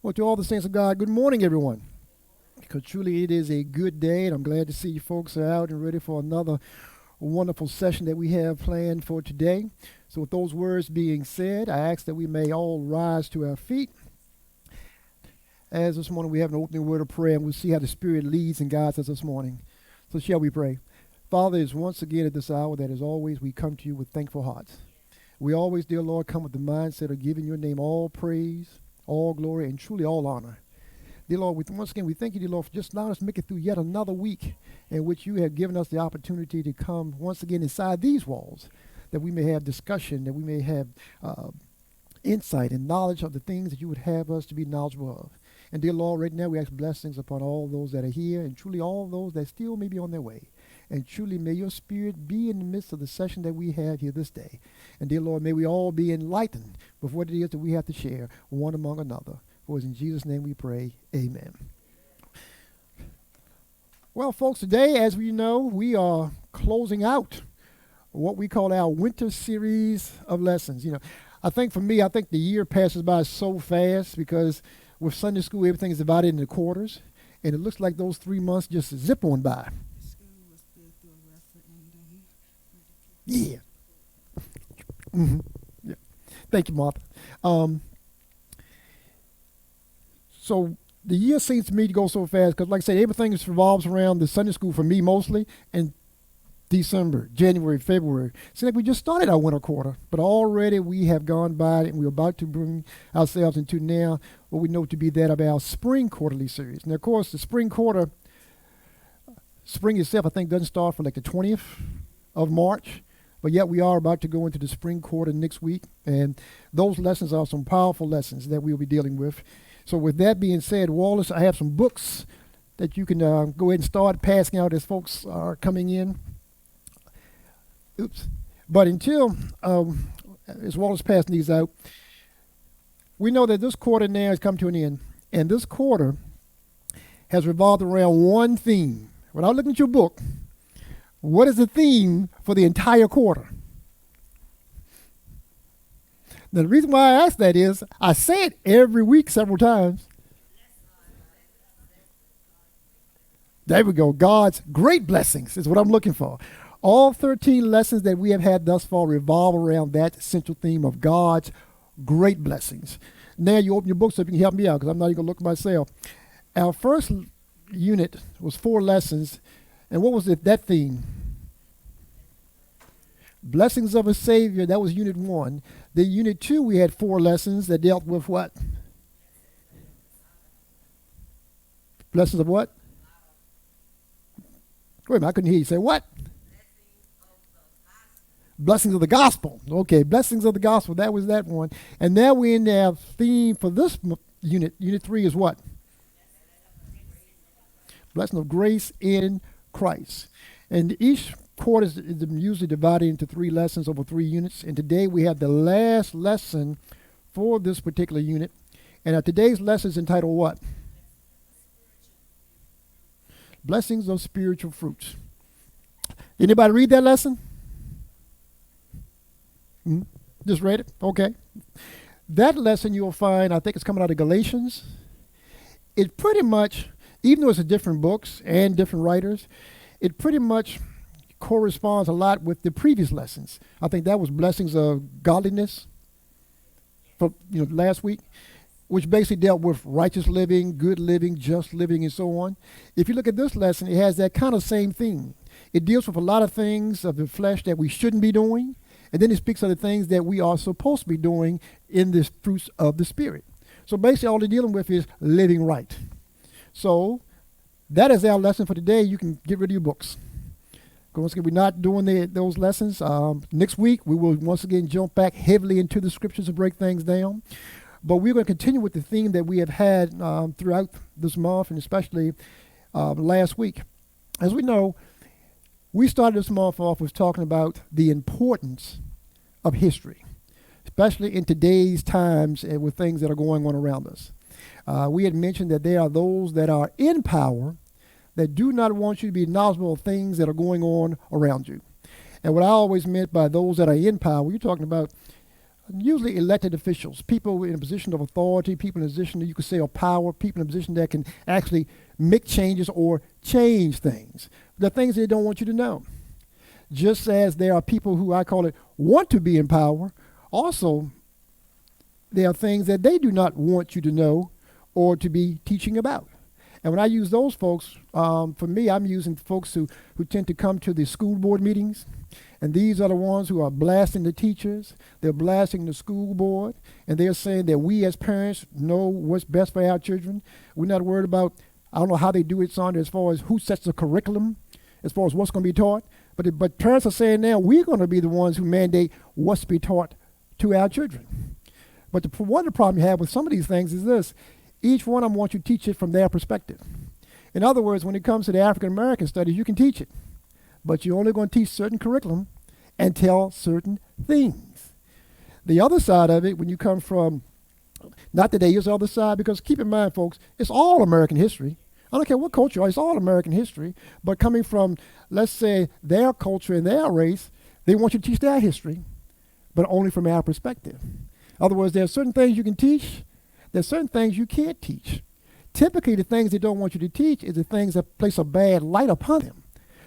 Well, to all the saints of God, good morning, everyone. Because truly it is a good day, and I'm glad to see you folks are out and ready for another wonderful session that we have planned for today. So with those words being said, I ask that we may all rise to our feet. As this morning we have an opening word of prayer, and we'll see how the Spirit leads and guides us this morning. So shall we pray? Father, it's once again at this hour that as always we come to you with thankful hearts. We always, dear Lord, come with the mindset of giving your name all praise, all glory, and truly all honor. Dear Lord, once again, we thank you, dear Lord, for just allowing us to make it through yet another week in which you have given us the opportunity to come once again inside these walls, that we may have discussion, that we may have insight and knowledge of the things that you would have us to be knowledgeable of. And dear Lord, right now we ask blessings upon all those that are here and truly all those that still may be on their way. And truly may your Spirit be in the midst of the session that we have here this day. And dear Lord, may we all be enlightened with what it is that we have to share one among another. For it's in Jesus' name we pray, amen. Well, folks, today, as we know, we are closing out what we call our winter series of lessons. You know, I think for me, the year passes by so fast because with Sunday school, everything is divided into quarters. And it looks like those 3 months just zip on by. Yeah. Yeah. Thank you, Martha. So the year seems to me to go so fast because, like I said, everything revolves around the Sunday school for me mostly, and December, January, February. Seems like we just started our winter quarter, but already we have gone by it, and we're about to bring ourselves into now what we know to be that of our spring quarterly series. Now, of course, the spring quarter, spring itself, I think, doesn't start for like the 20th of March. But yet we are about to go into the spring quarter next week, and those lessons are some powerful lessons that we'll be dealing with. So with that being said, Wallace, I have some books that you can go ahead and start passing out as folks are coming in. Oops. But until, as Wallace passing these out, we know that this quarter now has come to an end, and this quarter has revolved around one theme. Without looking at your book, what is the theme for the entire quarter? Now, the reason why I ask that is I say it every week several times. There we go. God's great blessings is what I'm looking for. All 13 lessons that we have had thus far revolve around that central theme of God's great blessings. Now you open your books up, you can help me out because I'm not even going to look myself. Our first unit was 4 lessons. And what was that theme? Blessings of a Savior. That was unit 1. Then unit 2, we had 4 lessons that dealt with what? Blessings of what? Wait a minute, I couldn't hear you. Say what? Blessings of the gospel. Okay, blessings of the gospel. That was that one. And now we're in our theme for this unit. Unit 3 is what? Blessing of grace in Christ. And each quarter is usually divided into 3 lessons over 3 units. And today we have the last lesson for this particular unit. And today's lesson is entitled what? Blessings of spiritual fruits. Anybody read that lesson? Just read it? Okay. That lesson you'll find, I think it's coming out of Galatians. It pretty much, even though it's a different books and different writers, it pretty much corresponds a lot with the previous lessons. I think that was blessings of godliness for last week, which basically dealt with righteous living, good living, just living, and so on. If you look at this lesson, it has that kind of same theme. It deals with a lot of things of the flesh that we shouldn't be doing, and then it speaks of the things that we are supposed to be doing in the fruits of the Spirit. So basically all they're dealing with is living right. So that is our lesson for today. You can get rid of your books. Once again, we're not doing those lessons. Next week, we will once again jump back heavily into the scriptures to break things down. But we're going to continue with the theme that we have had throughout this month, and especially last week. As we know, we started this month off with talking about the importance of history, especially in today's times and with things that are going on around us. We had mentioned that there are those that are in power that do not want you to be knowledgeable of things that are going on around you. And what I always meant by those that are in power, you're talking about usually elected officials, people in a position of authority, people in a position that you could say of power, people in a position that can actually make changes or change things. The things they don't want you to know. Just as there are people who, I call it, want to be in power, also there are things that they do not want you to know or to be teaching about. And when I use those folks, for me, I'm using folks who tend to come to the school board meetings. And these are the ones who are blasting the teachers. They're blasting the school board. And they're saying that we as parents know what's best for our children. We're not worried about, I don't know how they do it, Sandra, as far as who sets the curriculum, as far as what's going to be taught. But parents are saying now we're going to be the ones who mandate what's to be taught to our children. But one of the problems you have with some of these things is this. Each one of them wants you to teach it from their perspective. In other words, when it comes to the African American studies, you can teach it. But you're only going to teach certain curriculum and tell certain things. The other side of it, when you come from, not that they use the other side, because keep in mind, folks, it's all American history. I don't care what culture, it's all American history. But coming from, let's say, their culture and their race, they want you to teach their history, but only from our perspective. In other words, there are certain things you can teach, there's certain things you can't teach. Typically, the things they don't want you to teach is the things that place a bad light upon them.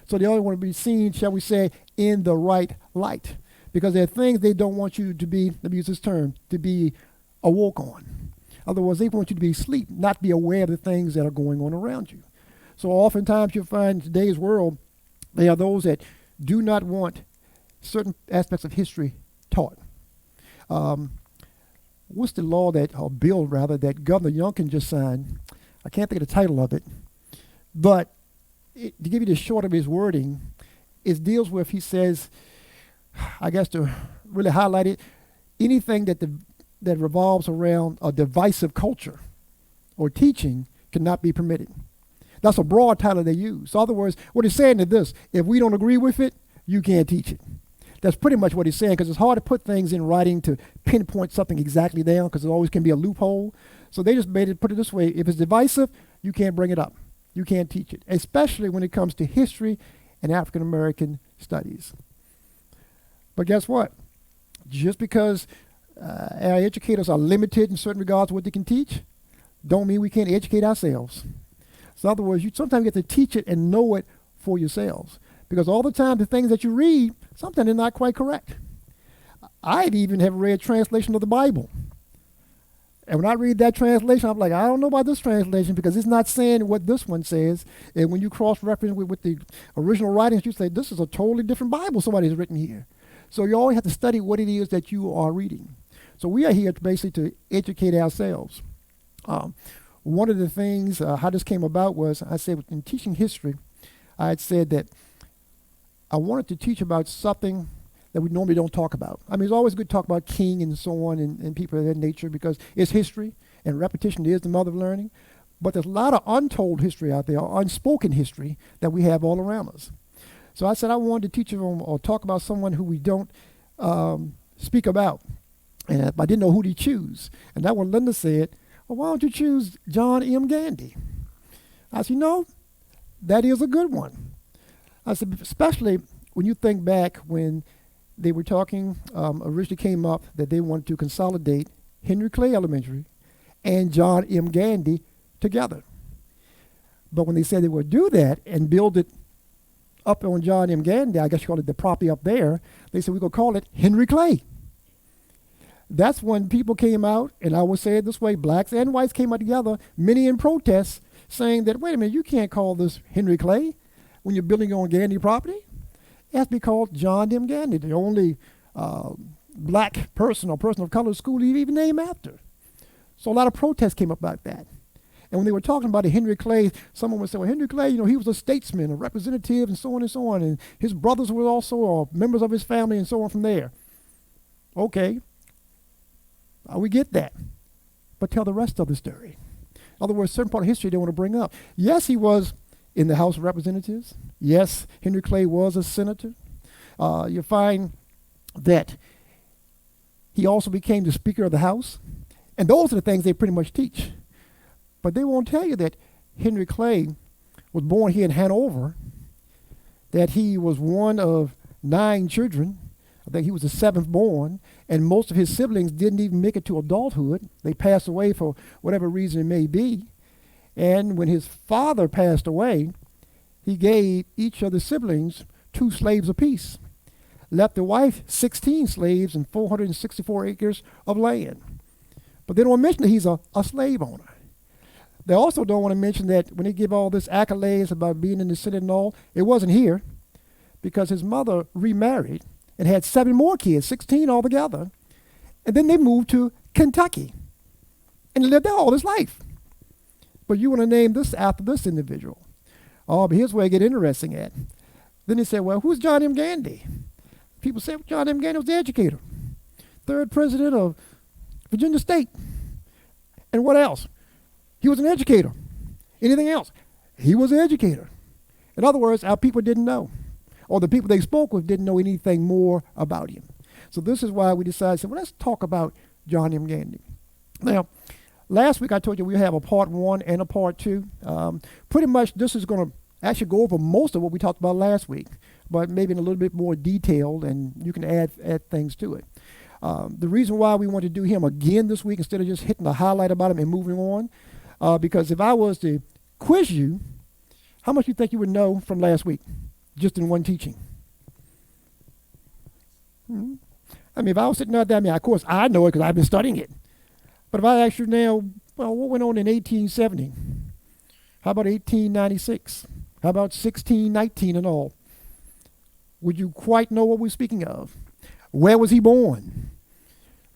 So they only want to be seen, shall we say, in the right light. Because there are things they don't want you to be, let me use this term, to be awoke on. In other words, they want you to be asleep, not be aware of the things that are going on around you. So oftentimes you'll find in today's world, there are those that do not want certain aspects of history taught. What's the law or bill rather, that Governor Youngkin just signed? I can't think of the title of it. But to give you the short of his wording, it deals with, he says, I guess to really highlight it, anything that revolves around a divisive culture or teaching cannot be permitted. That's a broad title they use. So in other words, what he's saying is this: if we don't agree with it, you can't teach it. That's pretty much what he's saying, because it's hard to put things in writing to pinpoint something exactly down, because there always can be a loophole. So they just put it this way: if it's divisive, you can't bring it up. You can't teach it, especially when it comes to history and African American studies. But guess what? Just because our educators are limited in certain regards to what they can teach, don't mean we can't educate ourselves. So in other words, you sometimes get to teach it and know it for yourselves. Because all the time, the things that you read, sometimes they're not quite correct. I'd even have read translation of the Bible. And when I read that translation, I'm like, I don't know about this translation, because it's not saying what this one says. And when you cross-reference with the original writings, you say, this is a totally different Bible somebody's written here. So you always have to study what it is that you are reading. So we are here basically to educate ourselves. One of the things, how this came about was, I said, in teaching history, I had said that I wanted to teach about something that we normally don't talk about. I mean, it's always good to talk about king and so on and people of that nature, because it's history, and repetition is the mother of learning. But there's a lot of untold history out there, unspoken history that we have all around us. So I said I wanted to teach them or talk about someone who we don't speak about. And I didn't know who to choose. And that one, Linda said, well, why don't you choose John M. Gandy? I said, that is a good one. I said, especially when you think back when they were talking, originally came up that they wanted to consolidate Henry Clay Elementary and John M. Gandy together. But when they said they would do that and build it up on John M. Gandy, I guess you call it the property up there, they said we're going to call it Henry Clay. That's when people came out, and I will say it this way, blacks and whites came out together, many in protest, saying that, wait a minute, you can't call this Henry Clay when you're building on Gandy property. It has to be called John M. Gandy, the only black person or person of color school you even named after. So a lot of protests came up about that. And when they were talking about Henry Clay, someone would say, well, Henry Clay, he was a statesman, a representative, and so on and so on. And his brothers were also members of his family and so on from there. Okay. We get that. But tell the rest of the story. In other words, certain part of history they want to bring up. Yes, he was in the House of Representatives. Yes, Henry Clay was a senator. You find that he also became the Speaker of the House. And those are the things they pretty much teach. But they won't tell you that Henry Clay was born here in Hanover, that he was one of 9 children. I think he was the seventh born, and most of his siblings didn't even make it to adulthood. They passed away for whatever reason it may be. And when his father passed away, he gave each of the siblings 2 slaves apiece, left the wife 16 slaves and 464 acres of land. But they don't mention that he's a slave owner. They also don't want to mention that when they give all this accolades about being in the Senate and all, it wasn't here, because his mother remarried and had 7 more kids, 16 altogether. And then they moved to Kentucky and lived there all his life. But you want to name this after this individual. Oh, but here's where it get interesting at. Then they say, well, who's John M. Gandy? People say, well, John M. Gandy was the educator, 3rd president of Virginia State. And what else? He was an educator. Anything else? He was an educator. In other words, our people didn't know, or the people they spoke with didn't know anything more about him. So this is why we decided, well, let's talk about John M. Gandy. Now, last week I told you we have a part 1 and a part 2. Pretty much this is going to actually go over most of what we talked about last week, but maybe in a little bit more detail, and you can add things to it. The reason why we want to do him again this week instead of just hitting the highlight about him and moving on, because if I was to quiz you, how much you think you would know from last week, just in one teaching? Mm-hmm. I mean, if I was sitting out there, I mean, of course I know it because I've been studying it. But if I ask you now, well, what went on in 1870? How about 1896? How about 1619 and all? Would you quite know what we're speaking of? Where was he born?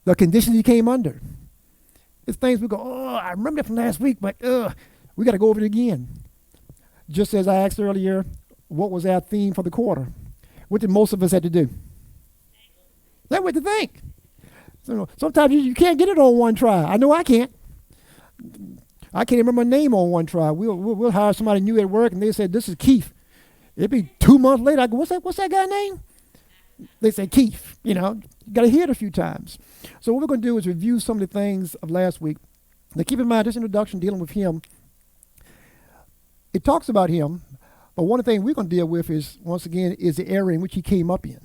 The conditions he came under. It's things we go, oh, I remember that from last week, but we got to go over it again. Just as I asked earlier, what was our theme for the quarter? What did most of us have to do? That way to think. So sometimes you can't get it on one try. I know I can't. I can't remember my name on one try. We'll hire somebody new at work, and they said, this is Keith. It'd be 2 months later. I go, what's that guy's name? They say Keith. You got to hear it a few times. So what we're going to do is review some of the things of last week. Now keep in mind, this introduction dealing with him, it talks about him, but one of the things we're going to deal with is, once again, is the area in which he came up in.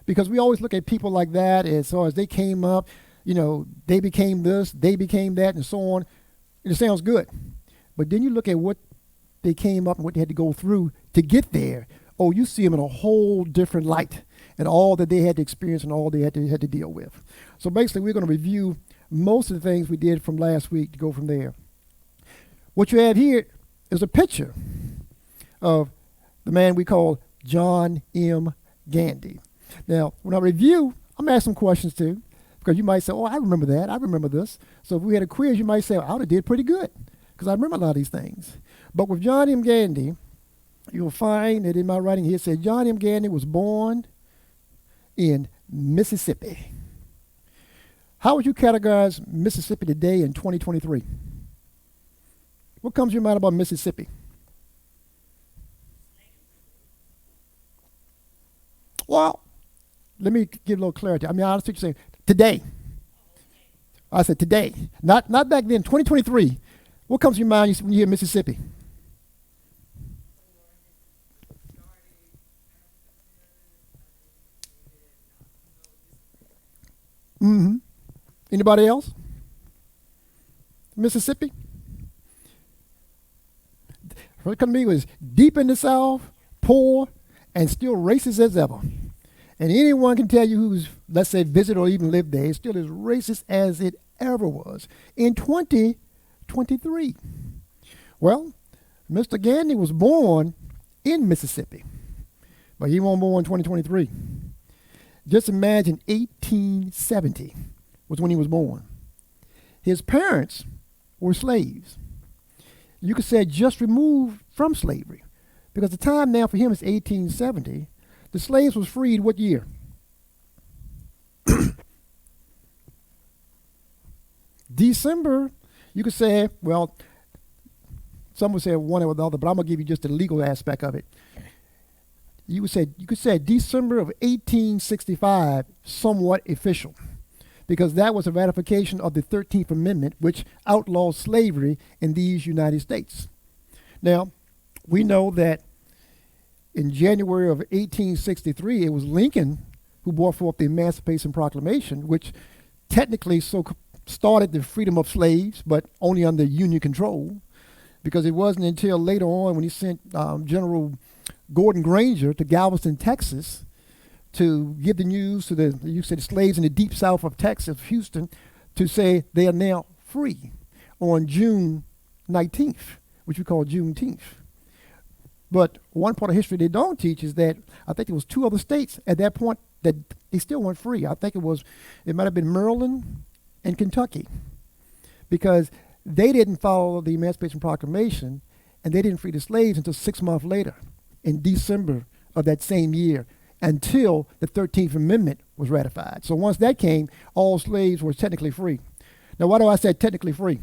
Because we always look at people like that as far as they came up, they became this, they became that, and so on. And it sounds good. But then you look at what they came up and what they had to go through to get there. Oh, you see them in a whole different light, and all that they had to experience and all they had to deal with. So basically, we're going to review most of the things we did from last week to go from there. What you have here is a picture of the man we call John M. Gandy. Now, when I review, I'm going to ask some questions too, because you might say, oh, I remember that. I remember this. So if we had a quiz, you might say, well, I would have did pretty good, because I remember a lot of these things. But with John M. Gandy, you'll find that in my writing here, it said John M. Gandy was born in Mississippi. How would you categorize Mississippi today in 2023? What comes to your mind about Mississippi? Well, let me give a little clarity. I mean, I understand what you're saying. Today. I said today. Not back then, 2023. What comes to your mind when you hear Mississippi? Mm-hmm. Anybody else? Mississippi? What come to me was deep in the South, poor, and still racist as ever. And anyone can tell you who's, let's say, visited or even lived there, it's still as racist as it ever was in 2023. Well, Mr. Gandy was born in Mississippi, but he wasn't born in 2023. Just imagine 1870 was when he was born. His parents were slaves. You could say just removed from slavery, because the time now for him is 1870. The slaves was freed what year? December. You could say, well, some would say one or the other, but I'm going to give you just the legal aspect of it. You could say December of 1865, somewhat official, because that was a ratification of the 13th Amendment, which outlawed slavery in these United States. Now, we know that in January of 1863, it was Lincoln who brought forth the Emancipation Proclamation, which technically started the freedom of slaves, but only under Union control, because it wasn't until later on when he sent General Gordon Granger to Galveston, Texas, to give the news to the slaves in the deep south of Texas, Houston, to say they are now free on June 19th, which we call Juneteenth. But one part of history they don't teach is that I think there was 2 other states at that point that they still weren't free. I think it might have been Maryland and Kentucky, because they didn't follow the Emancipation Proclamation, and they didn't free the slaves until 6 months later, in December of that same year, until the 13th Amendment was ratified. So once that came, all slaves were technically free. Now, why do I say technically free?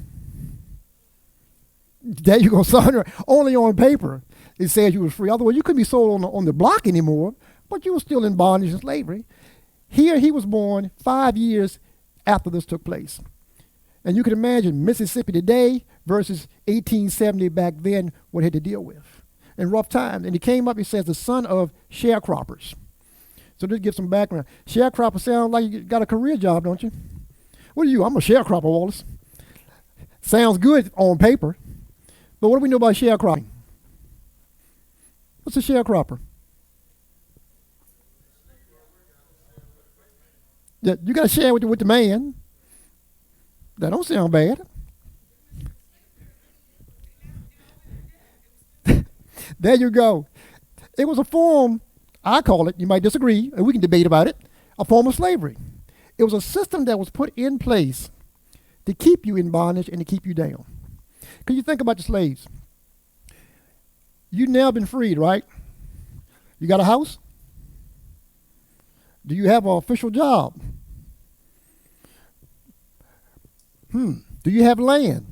There you go, son. Only on paper it says you were free. Otherwise, you couldn't be sold on the block anymore, but you were still in bondage and slavery. Here he was born 5 years after this took place. And you can imagine Mississippi today versus 1870 back then, what he had to deal with. In rough times. And he came up, he says, the son of sharecroppers. So just give some background. Sharecropper sounds like you got a career job, don't you? What are you? I'm a sharecropper, Wallace. Sounds good on paper. But what do we know about sharecropping? What's a sharecropper? Yeah, you got to share with the man. That don't sound bad. There you go. It was a form, I call it, you might disagree, and we can debate about it, a form of slavery. It was a system that was put in place to keep you in bondage and to keep you down. Because you think about the slaves. You've now been freed, right? You got a house? Do you have an official job? Do you have land?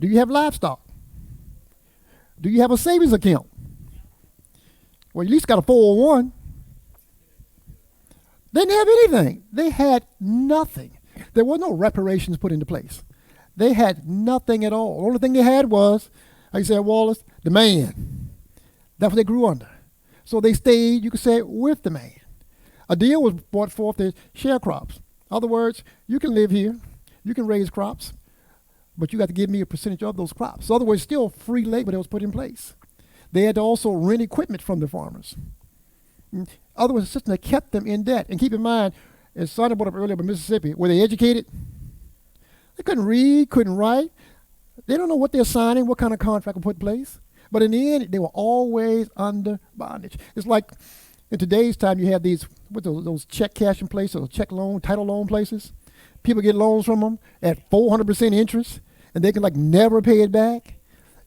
Do you have livestock? Do you have a savings account? Well, you at least got a 401. They didn't have anything. They had nothing. There were no reparations put into place. They had nothing at all. The only thing they had was, like you said, Wallace, the man. That's what they grew under. So they stayed, you could say, with the man. A deal was brought forth to share crops. In other words, you can live here, you can raise crops, but you got to give me a percentage of those crops. So in other words, still free labor that was put in place. They had to also rent equipment from the farmers. In other words, a system that kept them in debt. And keep in mind, as Sonny brought up earlier about Mississippi, were they educated? They couldn't read, couldn't write. They don't know what they're signing, what kind of contract will put in place. But in the end, they were always under bondage. It's like in today's time, you have these, what those check cashing places, or check loan, title loan places. People get loans from them at 400% interest, and they can like never pay it back.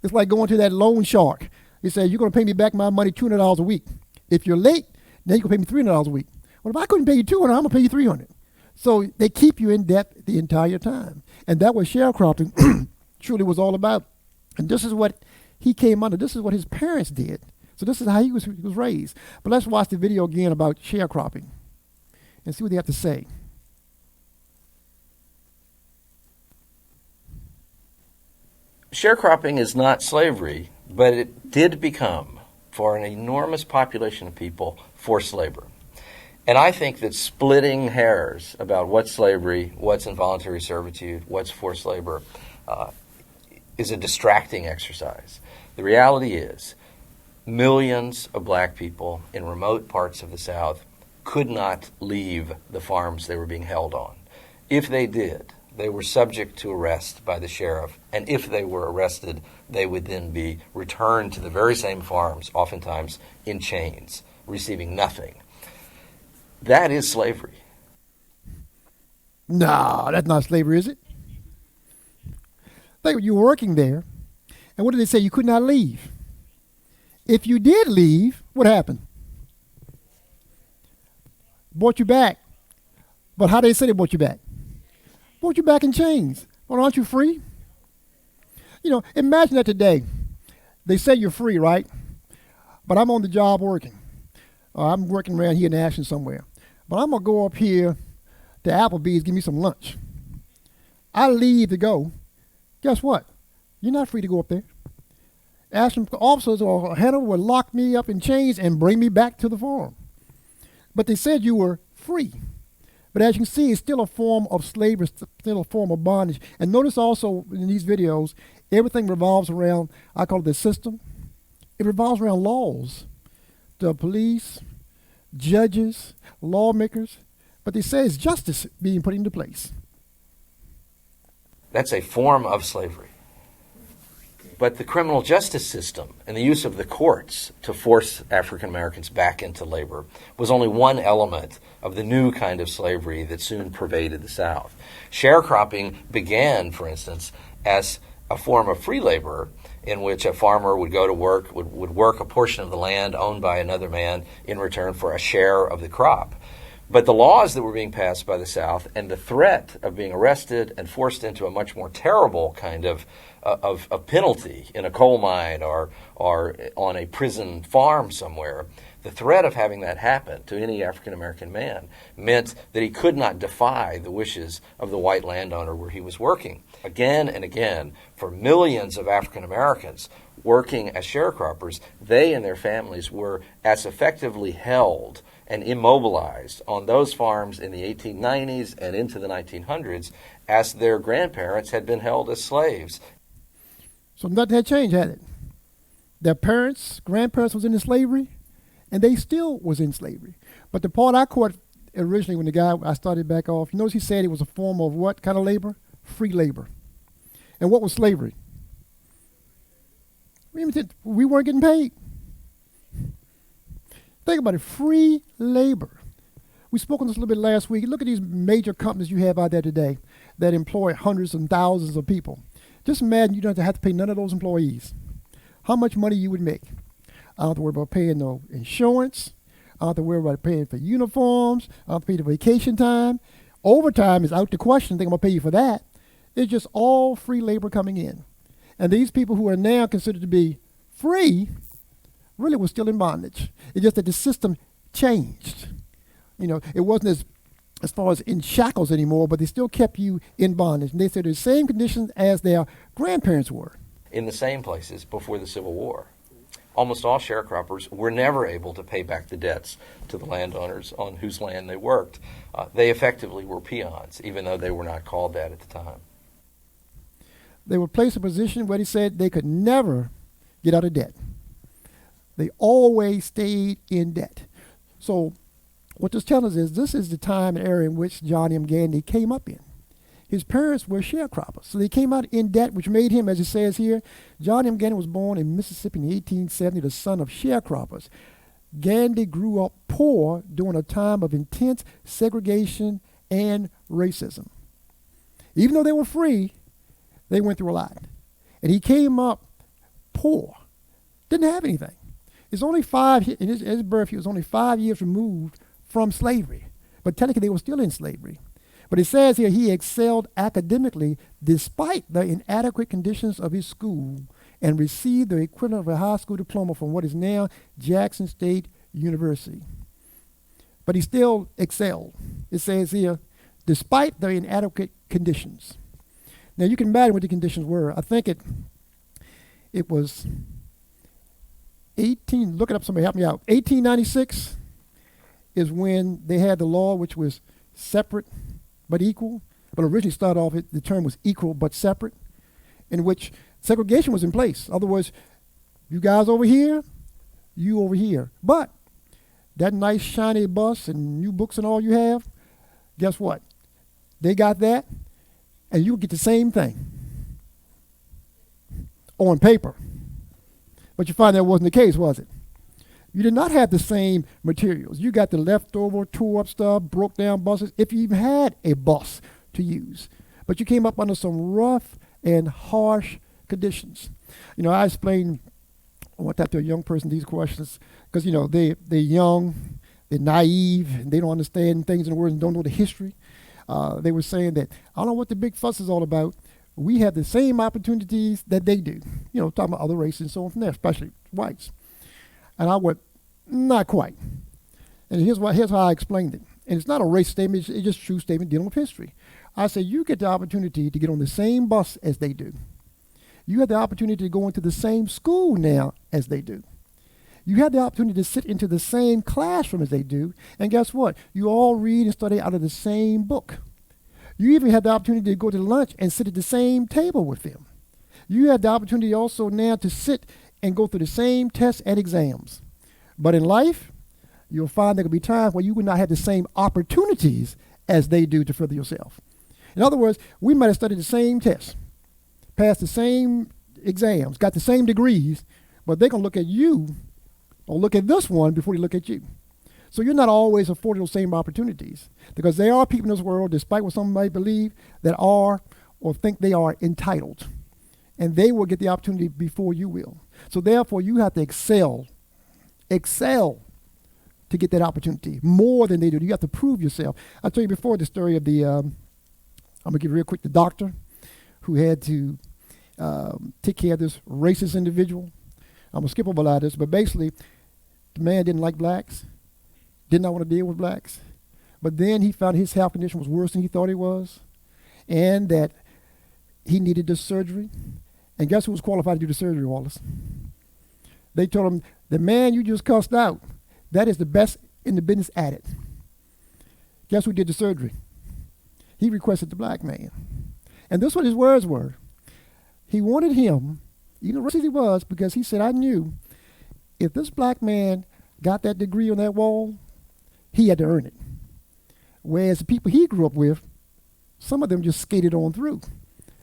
It's like going to that loan shark. He says, you're going to pay me back my money $200 a week. If you're late, then you're going to pay me $300 a week. Well, if I couldn't pay you $200, I'm going to pay you $300. So they keep you in debt the entire time. And that was sharecropping truly was all about. And this is what he came under. This is what his parents did. So this is how he was raised. But let's watch the video again about sharecropping and see what they have to say. Sharecropping is not slavery, but it did become, for an enormous population of people, forced labor. And I think that splitting hairs about what's slavery, what's involuntary servitude, what's forced labor, is a distracting exercise. The reality is, millions of black people in remote parts of the South could not leave the farms they were being held on. If they did, they were subject to arrest by the sheriff, and if they were arrested, they would then be returned to the very same farms, oftentimes in chains, receiving nothing. That is slavery. No, that's not slavery, is it? Think you were working there, and what did they say? You could not leave. If you did leave, what happened? Brought you back. But how they say they brought you back? Brought you back in chains. Well, aren't you free? You know, imagine that today. They say you're free, right? But I'm on the job working. I'm working around here in Ashland somewhere. But I'm going to go up here to Applebee's, give me some lunch. I leave to go. Guess what? You're not free to go up there. Ashland officers or Hanover will lock me up in chains and bring me back to the farm. But they said you were free. But as you can see, it's still a form of slavery, still a form of bondage. And notice also in these videos, everything revolves around, I call it the system. It revolves around laws. The police, judges, lawmakers. But they say it's justice being put into place. That's a form of slavery. But the criminal justice system and the use of the courts to force African Americans back into labor was only one element of the new kind of slavery that soon pervaded the South. Sharecropping began, for instance, as a form of free labor in which a farmer would go to work, would work a portion of the land owned by another man in return for a share of the crop. But the laws that were being passed by the South and the threat of being arrested and forced into a much more terrible kind of penalty in a coal mine or on a prison farm somewhere, the threat of having that happen to any African American man meant that he could not defy the wishes of the white landowner where he was working. Again and again, for millions of African Americans working as sharecroppers, they and their families were as effectively held and immobilized on those farms in the 1890s and into the 1900s as their grandparents had been held as slaves. So nothing had changed, had it? Their parents, grandparents was in slavery, and they still was in slavery. But the part I caught originally when the guy, I started back off, you notice he said it was a form of what kind of labor? Free labor. And what was slavery? We weren't getting paid. Think about it, free labor. We spoke on this a little bit last week. Look at these major companies you have out there today that employ hundreds and thousands of people. Just imagine you don't have to pay none of those employees. How much money you would make? I don't have to worry about paying no insurance. I don't have to worry about paying for uniforms. I don't have to pay the vacation time. Overtime is out the question. Think I'm going to pay you for that. It's just all free labor coming in. And these people who are now considered to be free really were still in bondage. It's just that the system changed. You know, it wasn't as far as in shackles anymore, but they still kept you in bondage. And they said the same conditions as their grandparents were. In the same places before the Civil War. Almost all sharecroppers were never able to pay back the debts to the landowners on whose land they worked. They effectively were peons, even though they were not called that at the time. They were placed in a position where they said they could never get out of debt. They always stayed in debt. So what this tells us is this is the time and era in which John M. Gandy came up in. His parents were sharecroppers, so they came out in debt, which made him, as it says here, John M. Gandy was born in Mississippi in 1870, the son of sharecroppers. Gandy grew up poor during a time of intense segregation and racism. Even though they were free, they went through a lot. And he came up poor, didn't have anything. It's only in his birth, he was only 5 years removed from slavery. But technically, they were still in slavery. But it says here he excelled academically despite the inadequate conditions of his school and received the equivalent of a high school diploma from what is now Jackson State University. But he still excelled. It says here, despite the inadequate conditions. Now you can imagine what the conditions were. I think it was look it up, somebody help me out. 1896 is when they had the law which was separate but equal. But originally started off, the term was equal but separate, in which segregation was in place. In other words, you guys over here, you over here. But that nice shiny bus and new books and all you have, guess what? They got that, and you get the same thing on paper. But you find that wasn't the case, was it? You did not have the same materials. You got the leftover, tore up stuff, broke down buses, if you even had a bus to use. But you came up under some rough and harsh conditions. You know, I explained, I want that to a young person, these questions, because, you know, they're young, they're naive, and they don't understand things in the world and don't know the history. They were saying that, I don't know what the big fuss is all about. We have the same opportunities that they do. You know, talking about other races and so on from there, especially whites. And I went, not quite. And here's how I explained it. And it's not a race statement, it's just a true statement dealing with history. I said, you get the opportunity to get on the same bus as they do. You have the opportunity to go into the same school now as they do. You have the opportunity to sit into the same classroom as they do, and guess what? You all read and study out of the same book. You even have the opportunity to go to lunch and sit at the same table with them. You have the opportunity also now to sit and go through the same tests and exams. But in life, you'll find there will be times where you will not have the same opportunities as they do to further yourself. In other words, we might have studied the same tests, passed the same exams, got the same degrees, but they're going to look at you or look at this one before they look at you. So you're not always afforded those same opportunities, because there are people in this world, despite what some might believe, that are or think they are entitled. And they will get the opportunity before you will. So therefore, you have to excel to get that opportunity more than they do. You have to prove yourself. I told you before the story of the, I'm going to give you real quick, the doctor who had to take care of this racist individual. I'm going to skip over a lot of this, but basically, the man didn't like blacks, did not want to deal with blacks. But then he found his health condition was worse than he thought it was, and that he needed this surgery. And guess who was qualified to do the surgery, Wallace? They told him, the man you just cussed out, that is the best in the business at it. Guess who did the surgery? He requested the black man. And this is what his words were. He wanted him, even racist as he was, because he said, I knew if this black man got that degree on that wall, he had to earn it. Whereas the people he grew up with, some of them just skated on through.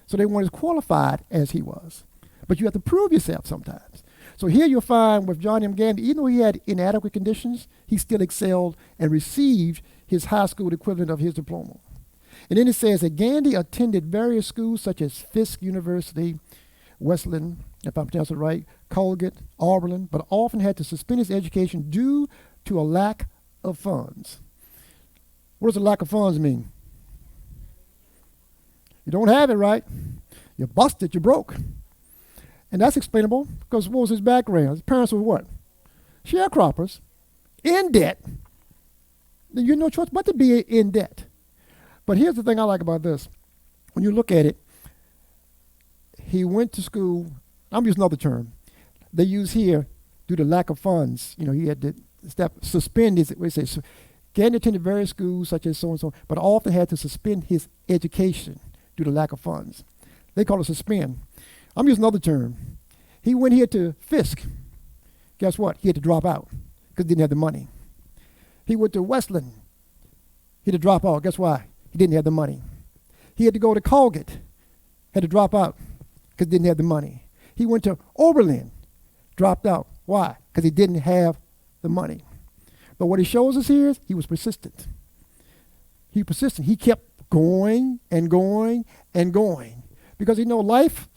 So they weren't as qualified as he was. But you have to prove yourself sometimes. So here you'll find with John M. Gandy, even though he had inadequate conditions, he still excelled and received his high school equivalent of his diploma. And then it says that Gandy attended various schools such as Fisk University, Wesleyan, if I'm pronouncing it right, Colgate, Auburn, but often had to suspend his education due to a lack of funds. What does a lack of funds mean? You don't have it, right? You're busted, you're broke. And that's explainable because what was his background? His parents were what? Sharecroppers, in debt. You had no choice but to be in debt. But here's the thing I like about this. When you look at it, he went to school. I'm using another term. They use here due to lack of funds. You know, he had to suspend his, what do you say, Gandy attended various schools such as so and so, but often had to suspend his education due to lack of funds. They call it suspend. I'm using another term. He went here to Fisk. Guess what? He had to drop out because he didn't have the money. He went to Wesleyan. He had to drop out. Guess why? He didn't have the money. He had to go to Colgate. Had to drop out because he didn't have the money. He went to Oberlin. Dropped out. Why? Because he didn't have the money. But what he shows us here is he was persistent. He persistent. He kept going and going and going because he knew life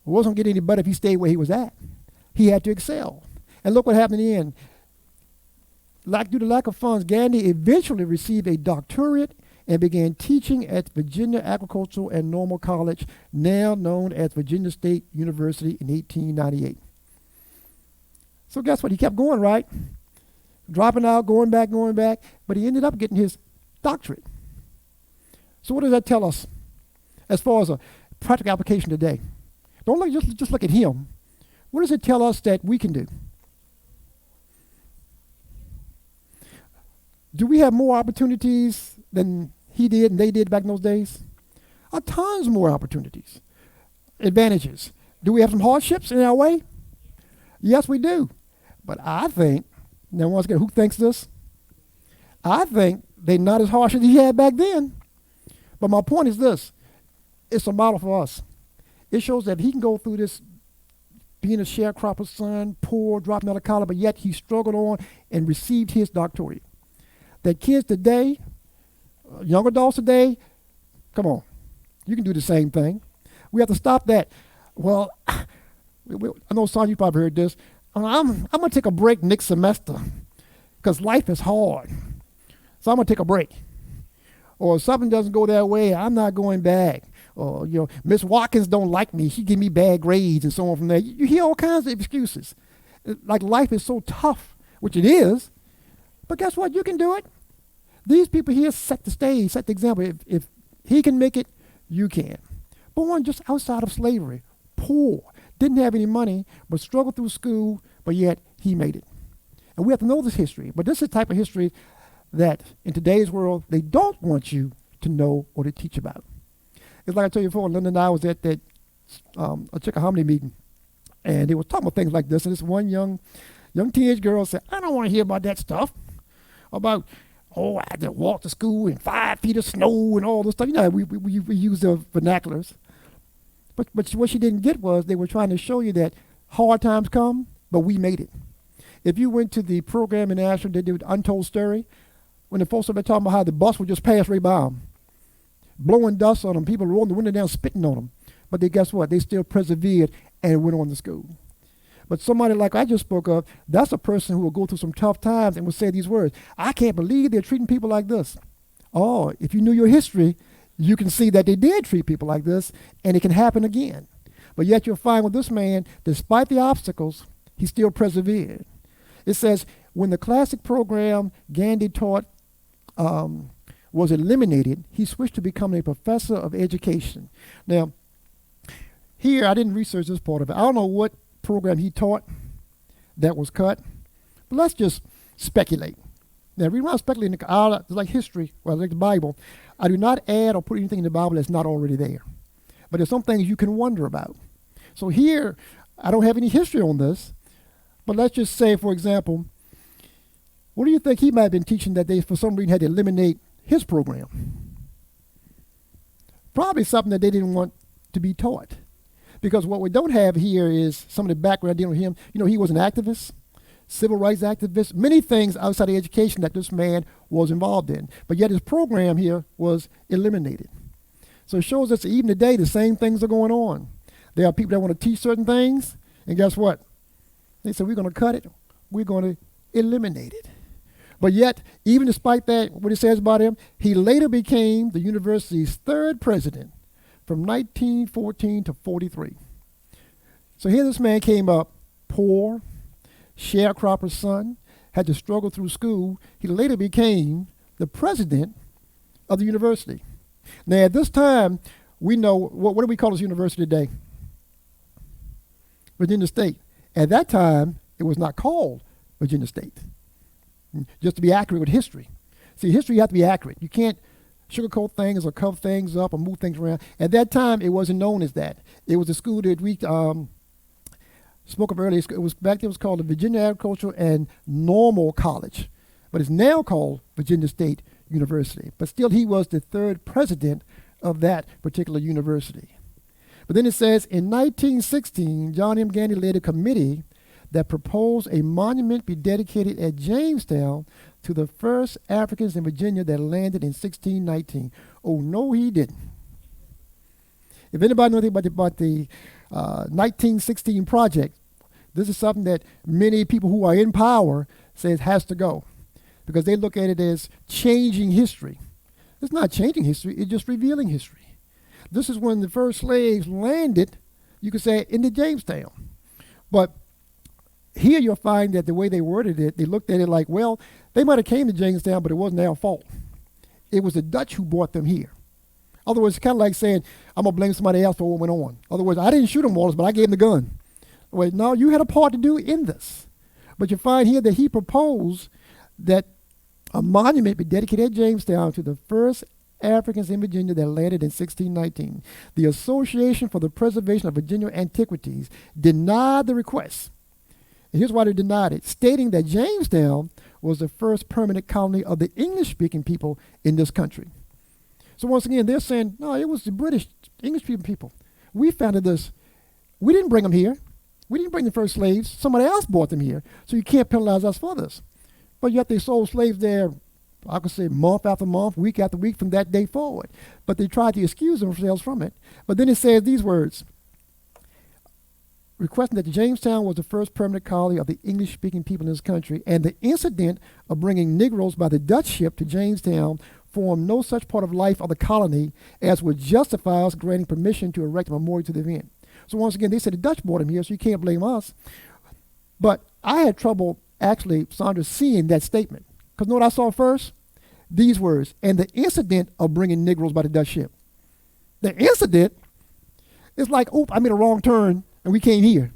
wasn't going to get any better if he stayed where he was at. He had to excel. And look what happened in the end. Due to lack of funds, Gandy eventually received a doctorate and began teaching at Virginia Agricultural and Normal College, now known as Virginia State University, in 1898. So guess what? He kept going, right? Dropping out, going back, but he ended up getting his doctorate. So what does that tell us as far as a practical application today? Don't look, just look at him. What does it tell us that we can do? Do we have more opportunities than he did and they did back in those days? Tons more opportunities, advantages. Do we have some hardships in our way? Yes, we do. But I think, now once again, who thinks this? I think they're not as harsh as he had back then. But my point is this. It's a model for us. It shows that he can go through this being a sharecropper's son, poor, dropping out of college, but yet he struggled on and received his doctorate. That kids today, young adults today, come on, you can do the same thing. We have to stop that. Well, I know, son, you probably heard this. I'm going to take a break next semester because life is hard. So I'm going to take a break. Or if something doesn't go that way, I'm not going back. Or, you know, Miss Watkins don't like me. She give me bad grades and so on from there. You hear all kinds of excuses. Like life is so tough, which it is. But guess what? You can do it. These people here set the stage, set the example. If he can make it, you can. Born just outside of slavery, poor, didn't have any money, but struggled through school, but yet he made it. And we have to know this history. But this is the type of history that in today's world, they don't want you to know or to teach about. It's like I told you before, Linda and I was at that a Chickahominy meeting, and they were talking about things like this. And this one young teenage girl said, I don't want to hear about that stuff. About, I had to walk to school in 5 feet of snow and all this stuff. You know, we use the vernaculars. But what she didn't get was they were trying to show you that hard times come, but we made it. If you went to the program in Ashland, they did Untold Story, when the folks started talking about how the bus would just pass right by them, blowing dust on them, people rolling the window down, spitting on them. But guess what? They still persevered and went on to school. But somebody like I just spoke of, that's a person who will go through some tough times and will say these words, I can't believe they're treating people like this. Oh, if you knew your history, you can see that they did treat people like this, and it can happen again. But yet you'll find with this man, despite the obstacles, he still persevered. It says, when the classic program Gandhi taught was eliminated, he switched to becoming a professor of education. Now, here, I didn't research this part of it. I don't know what program he taught that was cut, but let's just speculate. Now, we want to speculate, it's like history, like the Bible. I do not add or put anything in the Bible that's not already there. But there's some things you can wonder about. So here, I don't have any history on this, but let's just say, for example, what do you think he might have been teaching that they, for some reason, had to eliminate his program? Probably something that they didn't want to be taught. Because what we don't have here is some of the background dealing with him. You know, he was an activist, civil rights activist, many things outside of education that this man was involved in. But yet his program here was eliminated. So it shows us that even today the same things are going on. There are people that want to teach certain things, and guess what? They say, we're going to cut it. We're going to eliminate it. But yet, even despite that, what it says about him, he later became the university's 3rd president from 1914 to 43. So here this man came up poor, sharecropper's son, had to struggle through school. He later became the president of the university. Now at this time, we know, what do we call this university today? Virginia State. At that time, it was not called Virginia State. Just to be accurate with history. See, history, you have to be accurate. You can't sugarcoat things or cover things up or move things around. At that time, it wasn't known as that. It was a school that we spoke of earlier. It was back then it was called the Virginia Agricultural and Normal College, but it's now called Virginia State University. But still, he was the 3rd president of that particular university. But then it says, in 1916, John M. Gandhi led a committee that proposed a monument be dedicated at Jamestown to the first Africans in Virginia that landed in 1619. Oh, no, he didn't. If anybody knows anything about the 1916 project, this is something that many people who are in power says has to go, because they look at it as changing history. It's not changing history, it's just revealing history. This is when the first slaves landed, you could say, into Jamestown. But here you'll find that the way they worded it, they looked at it like, well, they might have came to Jamestown, but it wasn't their fault. It was the Dutch who brought them here. In other words, it's kind of like saying, I'm going to blame somebody else for what went on. In other words, I didn't shoot them, Wallace, but I gave them the gun. Wait, no, you had a part to do in this. But you find here that he proposed that a monument be dedicated at Jamestown to the first Africans in Virginia that landed in 1619. The Association for the Preservation of Virginia Antiquities denied the request. And here's why they denied it, stating that Jamestown was the first permanent colony of the English-speaking people in this country. So once again, they're saying, no, it was the British, English-speaking people. We founded this. We didn't bring them here. We didn't bring the first slaves. Somebody else brought them here. So you can't penalize us for this. But yet they sold slaves there, I could say month after month, week after week from that day forward. But they tried to excuse themselves from it. But then it says these words, requesting that Jamestown was the first permanent colony of the English-speaking people in this country, and the incident of bringing Negroes by the Dutch ship to Jamestown formed no such part of life of the colony as would justify us granting permission to erect a memorial to the event. So once again, they said the Dutch brought him here, so you can't blame us. But I had trouble actually, Sandra, seeing that statement. Because know what I saw first? These words, and the incident of bringing Negroes by the Dutch ship. The incident is like, oh, I made a wrong turn and we came here.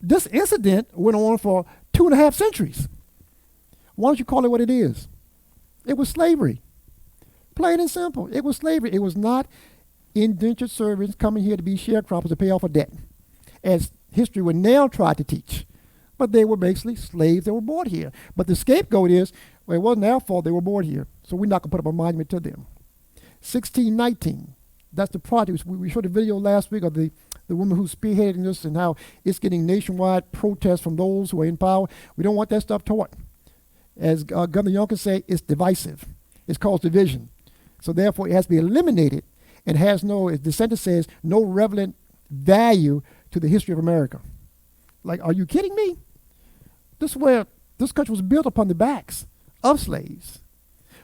This incident went on for 2.5 centuries. Why don't you call it what it is? It was slavery. Plain and simple. It was slavery. It was not indentured servants coming here to be sharecroppers to pay off a debt, as history would now try to teach. But they were basically slaves that were bought here. But the scapegoat is, well, it wasn't our fault they were bought here, so we're not going to put up a monument to them. 1619, that's the project. We showed a video last week of the woman who's spearheading this and how it's getting nationwide protests from those who are in power. We don't want that stuff taught. As Governor Youngkin said, it's divisive. It's caused division. So therefore, it has to be eliminated and has no, as DeSantis says, no relevant value to the history of America. Like, are you kidding me? This is where this country was built upon the backs of slaves.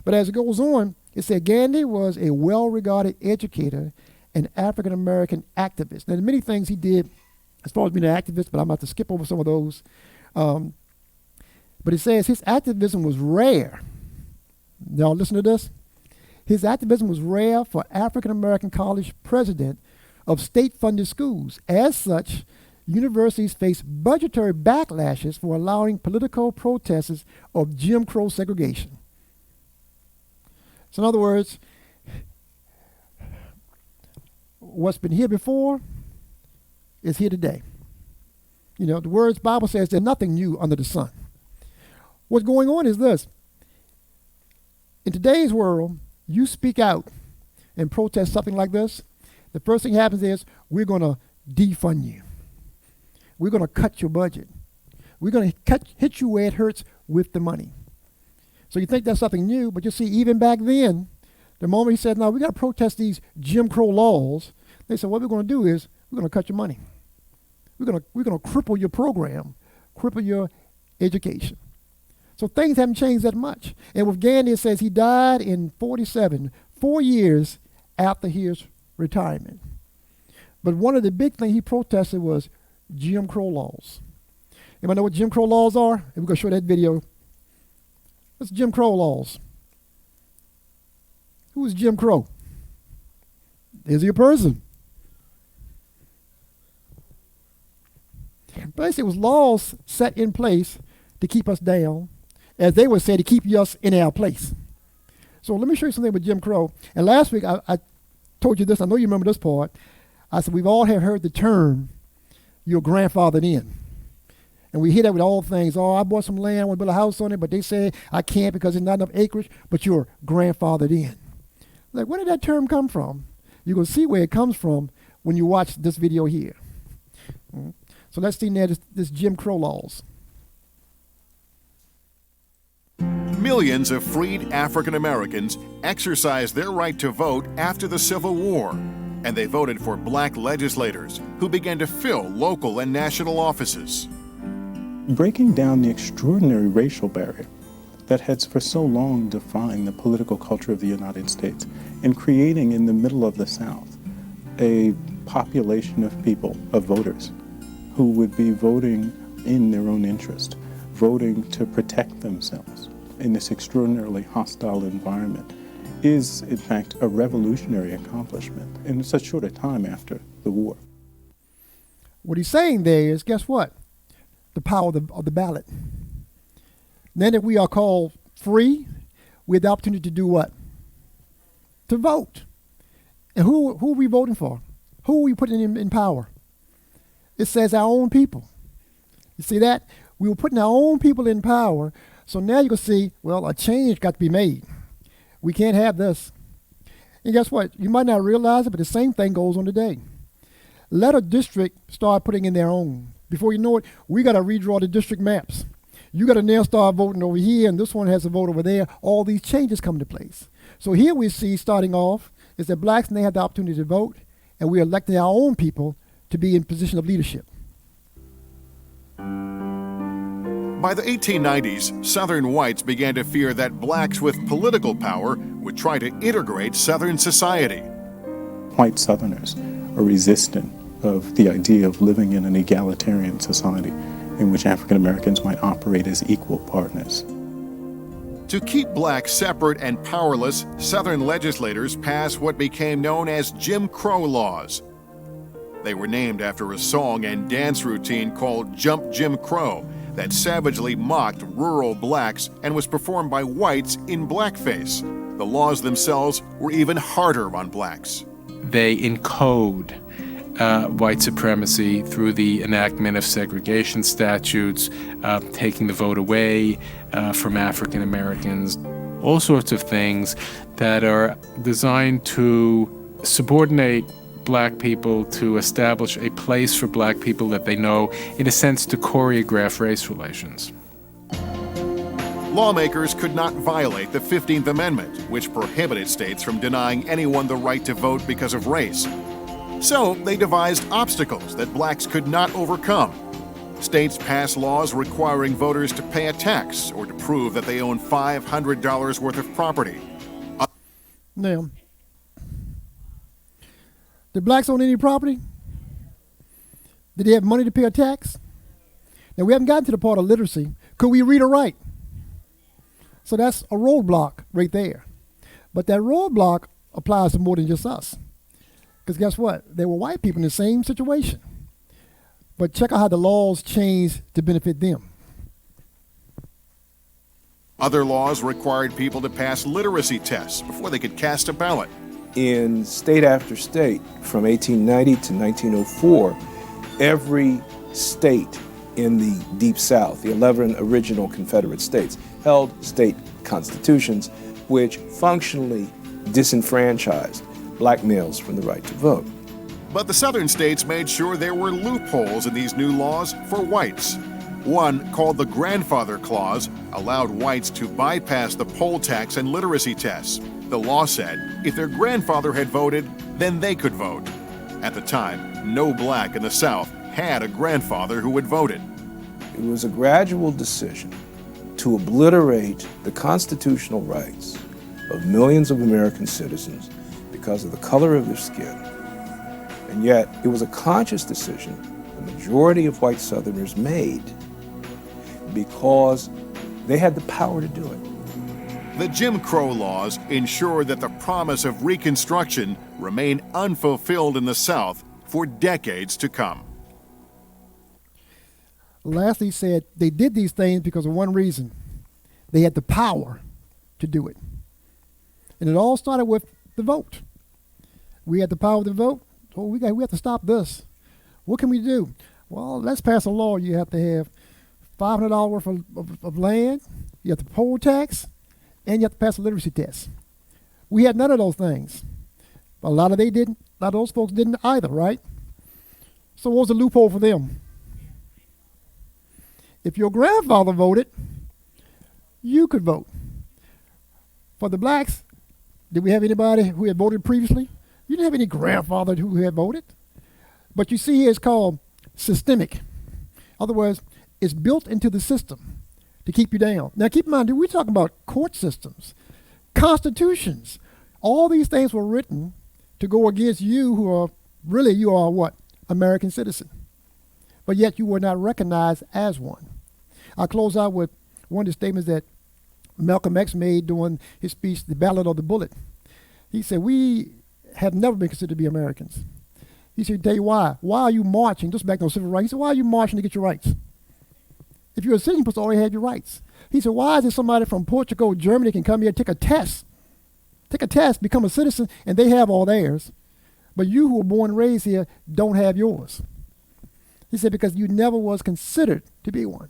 But as it goes on, it said Gandhi was a well-regarded educator and African-American activist. Now, there are many things he did as far as being an activist, but I'm about to skip over some of those. But it says his activism was rare. Y'all listen to this? His activism was rare for African-American college president of state-funded schools. As such, universities face budgetary backlashes for allowing political protesters of Jim Crow segregation. So in other words, what's been here before is here today. You know, the words Bible says there's nothing new under the sun. What's going on is this. In today's world, you speak out and protest something like this, the first thing happens is we're going to defund you. We're going to cut your budget. We're going to hit you where it hurts with the money. So you think that's something new, but you see, even back then, the moment he said, no, we got to protest these Jim Crow laws, they said, what we're going to do is we're going to cut your money. We're going to cripple your program, cripple your education. So things haven't changed that much. And with Gandhi, it says he died in 47, 4 years after his retirement. But one of the big things he protested was Jim Crow laws. Anybody know what Jim Crow laws are? And we're going to show that video. What's Jim Crow laws? Who is Jim Crow? Is he a person? Basically, it was laws set in place to keep us down, as they would say, to keep us in our place. So let me show you something with Jim Crow. And last week, I told you this. I know you remember this part. I said, we've all have heard the term, you're grandfathered in. And we hear that with all things. Oh, I bought some land, I want to build a house on it, but they say I can't because there's not enough acreage, but you're grandfathered in. Like, where did that term come from? You're going to see where it comes from when you watch this video here. So let's see now this Jim Crow laws. Millions of freed African Americans exercised their right to vote after the Civil War, and they voted for black legislators who began to fill local and national offices. Breaking down the extraordinary racial barrier that has for so long defined the political culture of the United States, and creating in the middle of the South a population of people, of voters, who would be voting in their own interest, voting to protect themselves in this extraordinarily hostile environment, is in fact a revolutionary accomplishment in such short a time after the war. What he's saying there is, guess what? The power of the ballot. Then if we are called free, we have the opportunity to do what? To vote. And who are we voting for? Who are we putting in power? It says our own people. You see that? We were putting our own people in power. So now you can see, well, a change got to be made. We can't have this. And guess what? You might not realize it, but the same thing goes on today. Let a district start putting in their own. Before you know it, we got to redraw the district maps. You got to now start voting over here, and this one has a vote over there. All these changes come into place. So here we see, starting off, is that blacks now have the opportunity to vote, and we're electing our own people to be in position of leadership. By the 1890s, Southern whites began to fear that blacks with political power would try to integrate Southern society. White Southerners are resistant of the idea of living in an egalitarian society in which African Americans might operate as equal partners. To keep blacks separate and powerless, Southern legislators passed what became known as Jim Crow laws. They were named after a song and dance routine called Jump Jim Crow that savagely mocked rural blacks and was performed by whites in blackface. The laws themselves were even harder on blacks. They encode white supremacy through the enactment of segregation statutes, taking the vote away from African Americans, all sorts of things that are designed to subordinate black people, to establish a place for black people that they know, in a sense, to choreograph race relations. Lawmakers could not violate the 15th Amendment, which prohibited states from denying anyone the right to vote because of race. So they devised obstacles that blacks could not overcome. States passed laws requiring voters to pay a tax or to prove that they own $500 worth of property. Now, did blacks own any property? Did they have money to pay a tax? Now, we haven't gotten to the part of literacy. Could we read or write? So that's a roadblock right there. But that roadblock applies to more than just us. Because guess what? There were white people in the same situation. But check out how the laws changed to benefit them. Other laws required people to pass literacy tests before they could cast a ballot. In state after state, from 1890 to 1904, every state in the Deep South, the 11 original Confederate states, held state constitutions which functionally disenfranchised black males from the right to vote. But the southern states made sure there were loopholes in these new laws for whites. One, called the Grandfather Clause, allowed whites to bypass the poll tax and literacy tests. The law said if their grandfather had voted, then they could vote. At the time, no black in the South had a grandfather who had voted. It was a gradual decision to obliterate the constitutional rights of millions of American citizens because of the color of their skin. And yet, it was a conscious decision the majority of white Southerners made because they had the power to do it. The Jim Crow laws ensured that the promise of Reconstruction remained unfulfilled in the South for decades to come. Lastly, he said they did these things because of one reason. They had the power to do it. And it all started with the vote. We had the power to vote, so we have to stop this. What can we do? Well, let's pass a law. You have to have $500 worth of land, you have to poll tax, and you have to pass a literacy test. We had none of those things. A lot of those folks didn't either, right? So what was the loophole for them? If your grandfather voted, you could vote. For the blacks, did we have anybody who had voted previously? You didn't have any grandfather who had voted. But you see here it's called systemic. In other words, it's built into the system to keep you down. Now keep in mind, we're talking about court systems, constitutions. All these things were written to go against you who are, really you are what? American citizen. But yet you were not recognized as one. I'll close out with one of the statements that Malcolm X made during his speech, The Ballad of the Bullet. He said, we have never been considered to be Americans. He said, tell you why. Why are you marching? Just back on civil rights. He said, why are you marching to get your rights? If you're a citizen, you're supposed to already have your rights. He said, why is it somebody from Portugal, Germany can come here and take a test, become a citizen, and they have all theirs, but you who were born and raised here don't have yours? He said, because you never was considered to be one.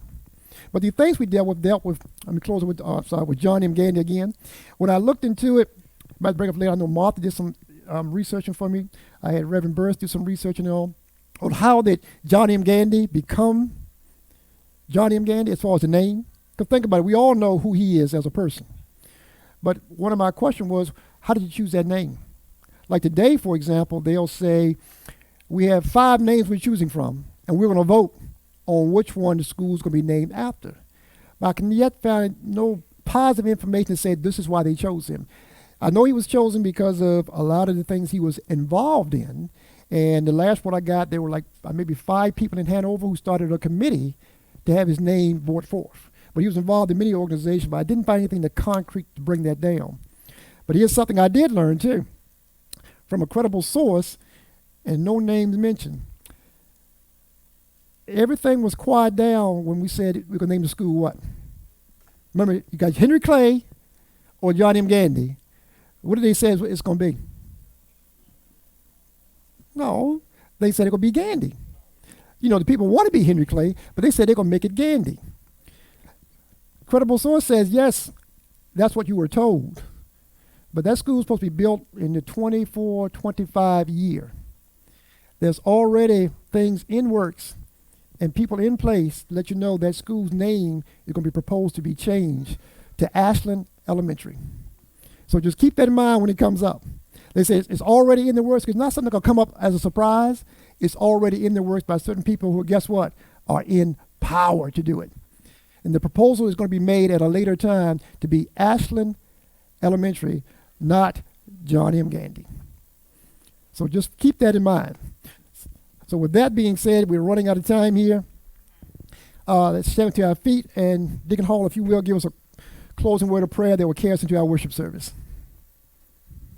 But the things we dealt with, let me close it with John M. Gandy again. When I looked into it, I might bring up later, I know Martha did some researching for me. I had Reverend Burris do some researching on how did John M. Gandy become John M. Gandy as far as the name. Because think about it, we all know who he is as a person. But one of my questions was, how did you choose that name? Like today, for example, they'll say, we have 5 names we're choosing from, and we're going to vote on which one the school's going to be named after. But I can yet find no positive information to say this is why they chose him. I know he was chosen because of a lot of the things he was involved in. And the last one I got, there were like maybe 5 people in Hanover who started a committee to have his name brought forth. But he was involved in many organizations, but I didn't find anything concrete to bring that down. But here's something I did learn too, from a credible source, and no names mentioned. Everything was quiet down when we said we're going to name the school what? Remember, you got Henry Clay or John M. Gandy. What did they say it's going to be? No, they said it's going to be Gandy. You know, the people want to be Henry Clay, but they said they're going to make it Gandy. Credible source says, yes, that's what you were told. But that school is supposed to be built in the 24-25 year. There's already things in works and people in place to let you know that school's name is going to be proposed to be changed to Ashland Elementary. So just keep that in mind when it comes up. They say it's already in the works. It's not something that's going to come up as a surprise. It's already in the works by certain people who, guess what, are in power to do it. And the proposal is going to be made at a later time to be Ashland Elementary, not John M. Gandy. So just keep that in mind. So with that being said, we're running out of time here. Let's stand to our feet, and Deacon Hall, if you will, give us a closing word of prayer that will carry us into our worship service.